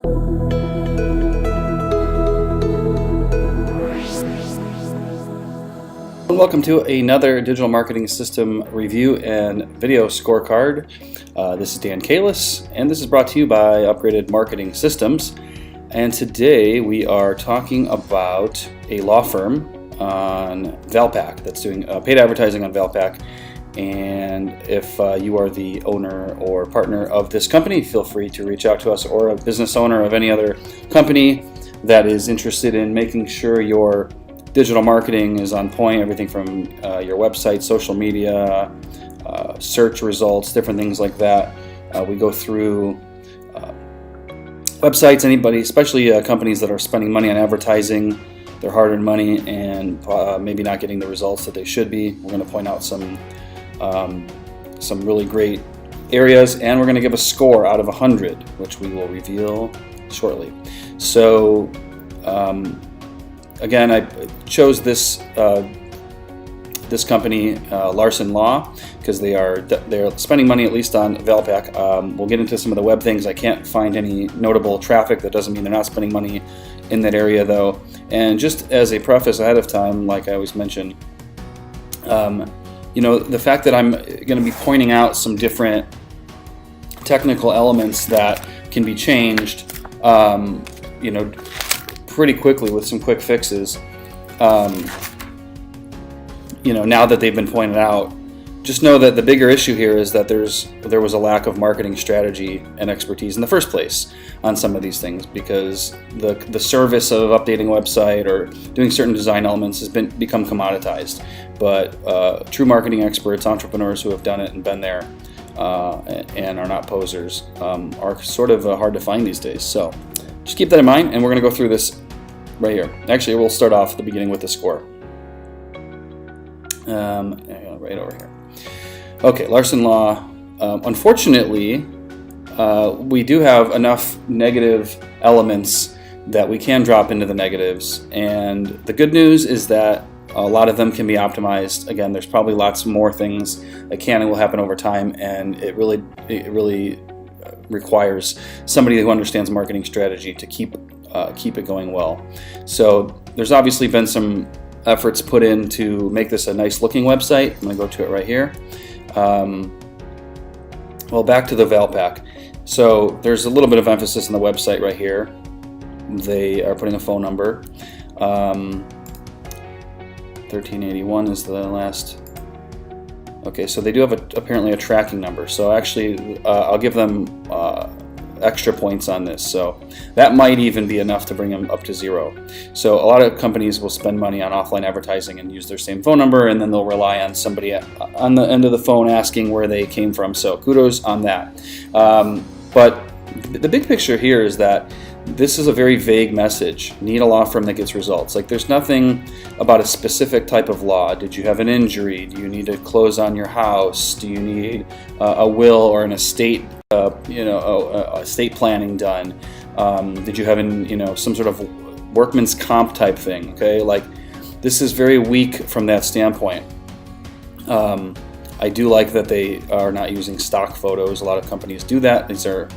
Welcome to another digital marketing system review and video scorecard. This is Dan Kalis, and this is brought to you by Upgraded Marketing Systems. And today we are talking about a law firm on Valpak that's doing paid advertising on Valpak. And if you are the owner or partner of this company, feel free to reach out to us, or a business owner of any other company that is interested in making sure your digital marketing is on point, everything from your website, social media, search results, different things like that. We go through websites, anybody, especially companies that are spending money on advertising, their hard-earned money, and maybe not getting the results that they should be. We're going to point out some really great areas, and we're going to give a score out of 100, which we will reveal shortly. So, again, I chose this company, LarsonLaw, because they're spending money at least on Valpak. We'll get into some of the web things. I can't find any notable traffic. That doesn't mean they're not spending money in that area, though. And just as a preface ahead of time, like I always mention, the fact that I'm going to be pointing out some different technical elements that can be changed, pretty quickly with some quick fixes. Now that they've been pointed out, just know that the bigger issue here is that there was a lack of marketing strategy and expertise in the first place on some of these things, because the service of updating a website or doing certain design elements has become commoditized. But true marketing experts, entrepreneurs who have done it and been there and are not posers, are sort of hard to find these days. So just keep that in mind, and we're going to go through this right here. Actually, we'll start off at the beginning with the score. Right over here. Okay, LarsonLaw. Unfortunately, we do have enough negative elements that we can drop into the negatives. And the good news is that a lot of them can be optimized. Again, there's probably lots more things that can and will happen over time, and it really requires somebody who understands marketing strategy to keep it going well. So there's obviously been some efforts put in to make this a nice looking website. I'm going to go to it right here. Back to the Valpak. So there's a little bit of emphasis on the website right here. They are putting a phone number. 1381 is the last. Okay, so they do have apparently a tracking number. So actually, I'll give them extra points on this. So that might even be enough to bring them up to 0. So a lot of companies will spend money on offline advertising and use their same phone number, and then they'll rely on somebody on the end of the phone asking where they came from. So kudos on that. But the big picture here is that this is a very vague message. Need a law firm that gets results. Like, there's nothing about a specific type of law. Did you have an injury? Do you need to close on your house? Do you need a will or an estate, estate planning done? Did you have some sort of workman's comp type thing? Okay, like, this is very weak from that standpoint. I do like that they are not using stock photos. A lot of companies do that. These are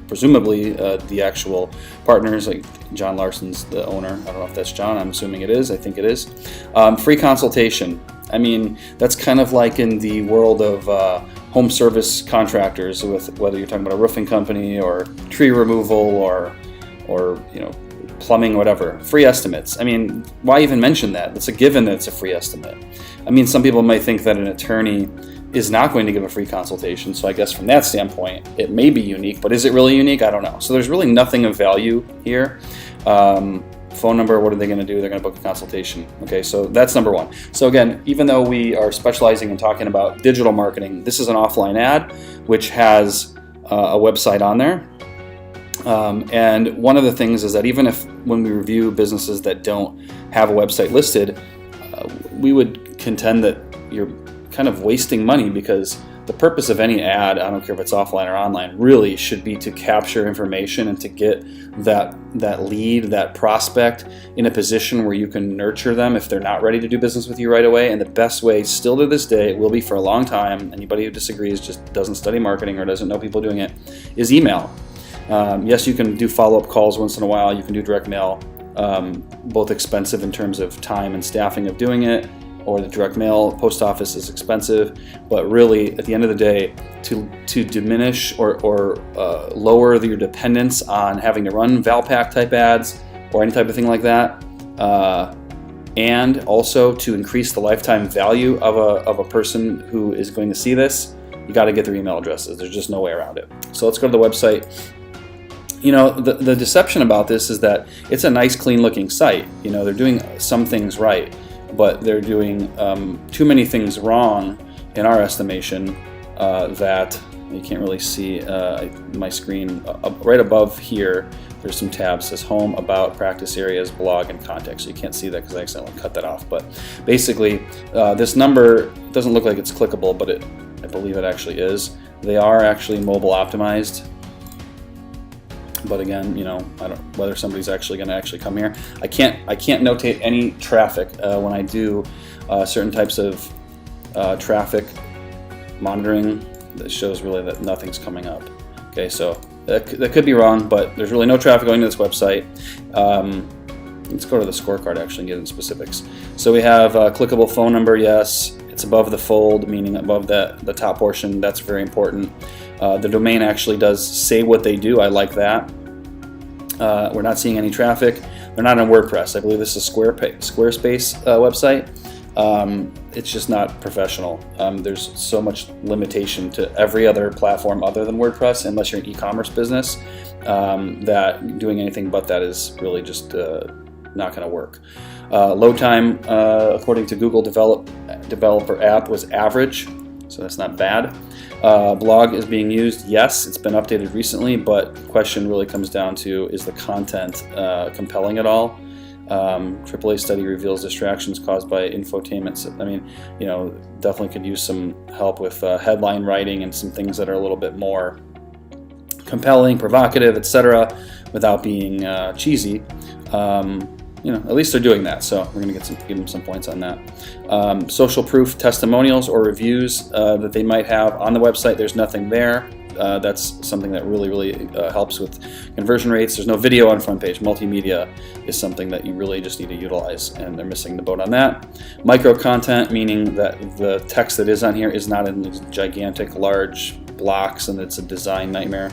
presumably the actual partners, like John Larson's the owner. I don't know if that's John. I'm assuming it is. I think it is. Free consultation. I mean, that's kind of like in the world of home service contractors, with whether you're talking about a roofing company or tree removal or plumbing, whatever. Free estimates. I mean, why even mention that? It's a given that it's a free estimate. I mean, some people might think that an attorney is not going to give a free consultation, so I guess from that standpoint, it may be unique, but is it really unique? I don't know. So there's really nothing of value here. Phone number, what are they going to do? They're going to book a consultation. Okay, so that's number one. So again, even though we are specializing in talking about digital marketing, this is an offline ad, which has a website on there. And one of the things is that even if when we review businesses that don't have a website listed, we would contend that you're kind of wasting money, because the purpose of any ad, I don't care if it's offline or online, really should be to capture information and to get that lead, that prospect in a position where you can nurture them if they're not ready to do business with you right away. And the best way, still to this day, it will be for a long time, anybody who disagrees just doesn't study marketing or doesn't know people doing it, is email. Yes, you can do follow-up calls once in a while. You can do direct mail, both expensive in terms of time and staffing of doing it, or the direct mail post office is expensive. But really, at the end of the day, to diminish or lower your dependence on having to run Valpak type ads or any type of thing like that, and also to increase the lifetime value of a person who is going to see this, you got to get their email addresses. There's just no way around it. So let's go to the website. You know, the deception about this is that it's a nice, clean-looking site. You know, they're doing some things right, but they're doing too many things wrong, in our estimation, that you can't really see my screen. Right above here, there's some tabs. It says Home, About, Practice Areas, Blog, and Contact. So you can't see that because I accidentally cut that off. But basically, this number doesn't look like it's clickable, but I believe it actually is. They are actually mobile optimized. But again, you know, I don't whether somebody's actually going to come here. I can't notate any traffic when I do certain types of traffic monitoring. That shows really that nothing's coming up. Okay, so that could be wrong, but there's really no traffic going to this website. Let's go to the scorecard actually and get into specifics. So we have a clickable phone number. Yes, it's above the fold, meaning above the top portion. That's very important. The domain actually does say what they do. I like that. We're not seeing any traffic. They're not on WordPress. I believe this is a Squarespace website. It's just not professional. There's so much limitation to every other platform other than WordPress, unless you're an e-commerce business, that doing anything but that is really just not going to work. Load time, according to Google Developer App, was average, so that's not bad. Blog is being used. Yes, it's been updated recently, but the question really comes down to, is the content compelling at all? AAA study reveals distractions caused by infotainment. I mean, you know, definitely could use some help with headline writing and some things that are a little bit more compelling, provocative, etc., without being cheesy. You know, at least they're doing that, so we're going to give them some points on that. Social proof testimonials or reviews that they might have on the website, there's nothing there. That's something that really helps with conversion rates. There's no video on front page. Multimedia is something that you really just need to utilize, and they're missing the boat on that. Micro content, meaning that the text that is on here is not in these gigantic, large blocks, and it's a design nightmare.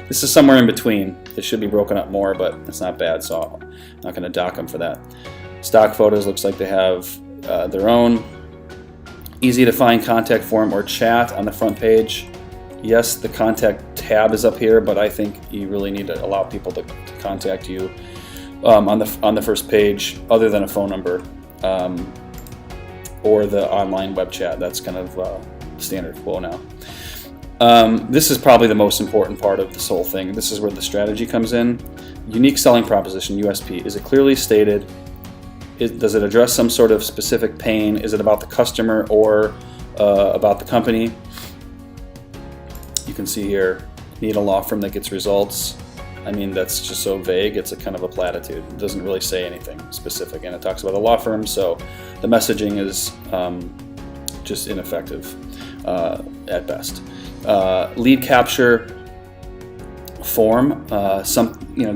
This is somewhere in between. It should be broken up more, but it's not bad, so I'm not going to dock them for that. Stock photos, looks like they have their own. Easy to find contact form or chat on the front page. Yes, the contact tab is up here, but I think you really need to allow people to contact you on the first page, other than a phone number or the online web chat. That's kind of standard flow now. This is probably the most important part of this whole thing. This is where the strategy comes in. Unique selling proposition, USP. Is it clearly stated? Does it address some sort of specific pain? Is it about the customer or about the company? You can see here, need a law firm that gets results. I mean, that's just so vague. It's a kind of a platitude. It doesn't really say anything specific, and it talks about a law firm, so the messaging is just ineffective at best. Lead capture form,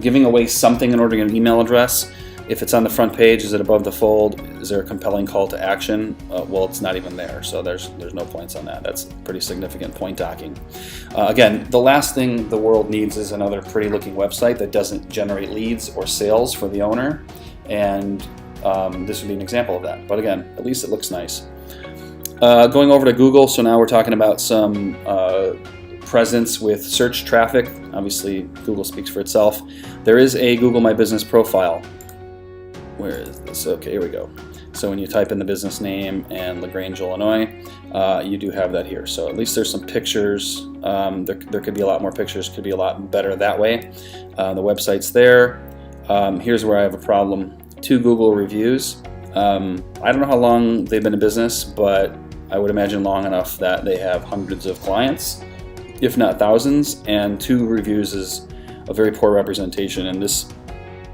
giving away something in order to get an email address. If it's on the front page, is it above the fold? Is there a compelling call to action? Well, it's not even there, so there's no points on that. That's pretty significant point docking. Again, the last thing the world needs is another pretty looking website that doesn't generate leads or sales for the owner, and this would be an example of that. But again, at least it looks nice. Going over to Google, so now we're talking about some presence with search traffic. Obviously, Google speaks for itself. There is a Google My Business profile. Where is this? Okay, here we go. So when you type in the business name and LaGrange, Illinois, you do have that here. So at least there's some pictures. There could be a lot more pictures, could be a lot better that way. The website's there. Here's where I have a problem. 2 Google reviews. I don't know how long they've been in business, but I would imagine long enough that they have hundreds of clients, if not thousands, and 2 reviews is a very poor representation, and this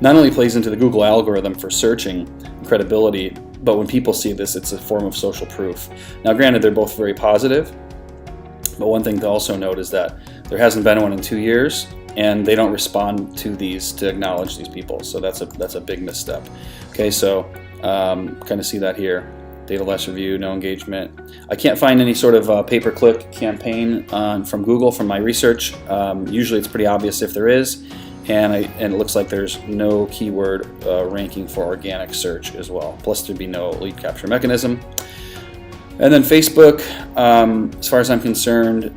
not only plays into the Google algorithm for searching credibility, but when people see this, it's a form of social proof. Now, granted, they're both very positive, but one thing to also note is that there hasn't been one in 2 years, and they don't respond to acknowledge these people. So that's a big misstep. Okay, so kind of see that here. Data less review, no engagement. I can't find any sort of pay-per-click campaign from Google from my research. Usually it's pretty obvious if there is, and it looks like there's no keyword ranking for organic search as well. Plus there'd be no lead capture mechanism. And then Facebook, as far as I'm concerned,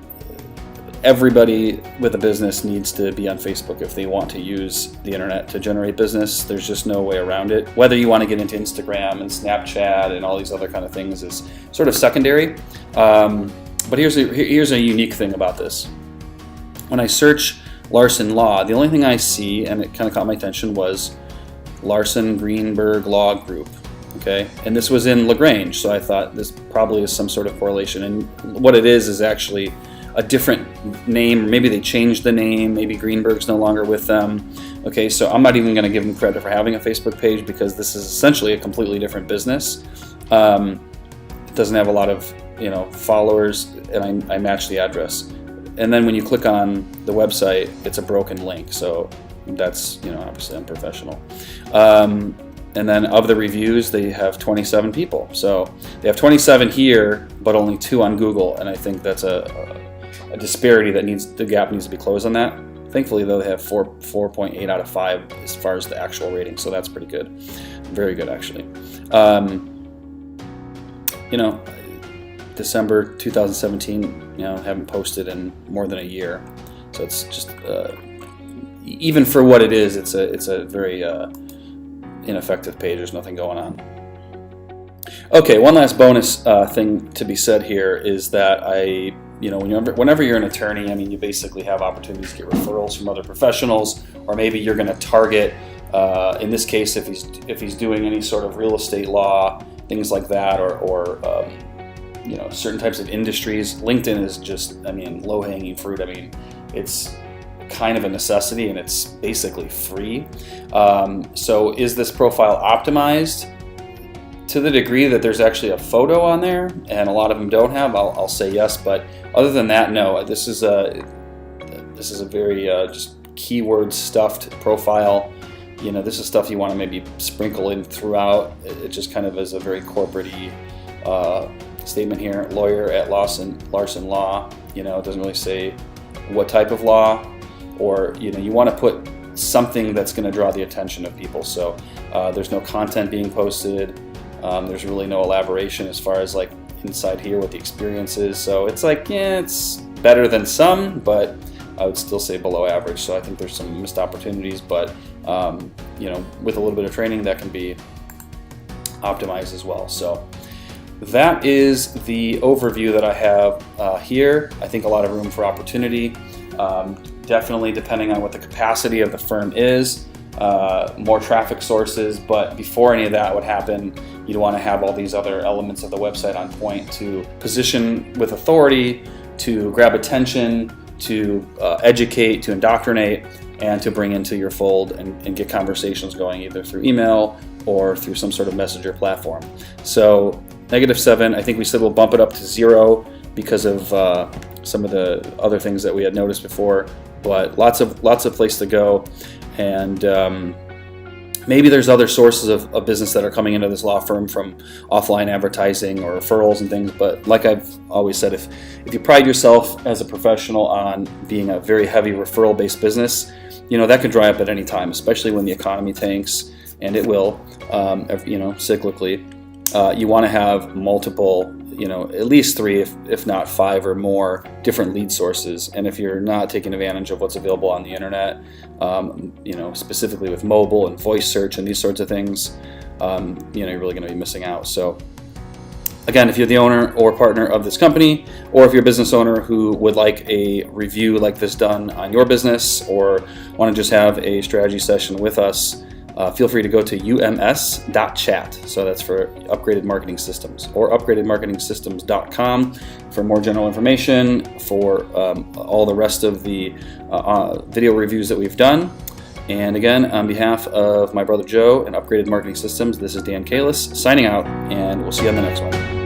everybody with a business needs to be on Facebook if they want to use the internet to generate business. There's just no way around it. Whether you want to get into Instagram and Snapchat and all these other kind of things is sort of secondary. But here's a unique thing about this. When I search LarsonLaw, the only thing I see, and it kind of caught my attention, was Larson Greenberg Law Group. Okay, and this was in LaGrange, so I thought this probably is some sort of correlation. And what it is actually a different name. Maybe they changed the name. Maybe Greenberg's no longer with them. Okay, so I'm not even going to give them credit for having a Facebook page because this is essentially a completely different business. It doesn't have a lot of followers, and I match the address. And then when you click on the website, it's a broken link. So that's obviously unprofessional. And then of the reviews, they have 27 people. So they have 27 here, but only 2 on Google, and I think that's a disparity the gap needs to be closed on that. Thankfully, though, they have 4.8 out of 5 as far as the actual rating, so that's pretty good, very good actually. December 2017, haven't posted in more than a year, so it's just even for what it is, it's a very ineffective page. There's nothing going on. Okay, one last bonus thing to be said here is that whenever you're an attorney, you basically have opportunities to get referrals from other professionals, or maybe you're going to target, in this case, if he's doing any sort of real estate law, things like that, or certain types of industries. LinkedIn is just, low-hanging fruit. It's kind of a necessity, and it's basically free. So is this profile optimized? To the degree that there's actually a photo on there, and a lot of them don't have, I'll say yes. But other than that, no. This is a very just keyword stuffed profile. This is stuff you want to maybe sprinkle in throughout. It just kind of is a very corporate-y statement here. Lawyer at Larson Law. It doesn't really say what type of law, or you want to put something that's going to draw the attention of people. So there's no content being posted. There's really no elaboration as far as like inside here what the experience is. So it's like, it's better than some, but I would still say below average. So I think there's some missed opportunities, but with a little bit of training, that can be optimized as well. So that is the overview that I have here. I think a lot of room for opportunity. Definitely depending on what the capacity of the firm is. More traffic sources, but before any of that would happen, you'd want to have all these other elements of the website on point to position with authority, to grab attention, to educate, to indoctrinate, and to bring into your fold and get conversations going either through email or through some sort of messenger platform. So -7, I think we said we'll bump it up to 0 because of some of the other things that we had noticed before, but lots of place to go. And maybe there's other sources of business that are coming into this law firm from offline advertising or referrals and things. But like I've always said, if you pride yourself as a professional on being a very heavy referral-based business, that could dry up at any time, especially when the economy tanks, and it will, cyclically. You want to have multiple, at least 3, if not 5 or more different lead sources. And if you're not taking advantage of what's available on the internet, specifically with mobile and voice search and these sorts of things, you're really going to be missing out. So again, if you're the owner or partner of this company, or if you're a business owner who would like a review like this done on your business, or want to just have a strategy session with us, feel free to go to ums.chat. So that's for Upgraded Marketing Systems, or upgradedmarketingsystems.com for more general information, for all the rest of the video reviews that we've done. And again, on behalf of my brother Joe and Upgraded Marketing Systems, this is Dan Kalis signing out, and we'll see you on the next one.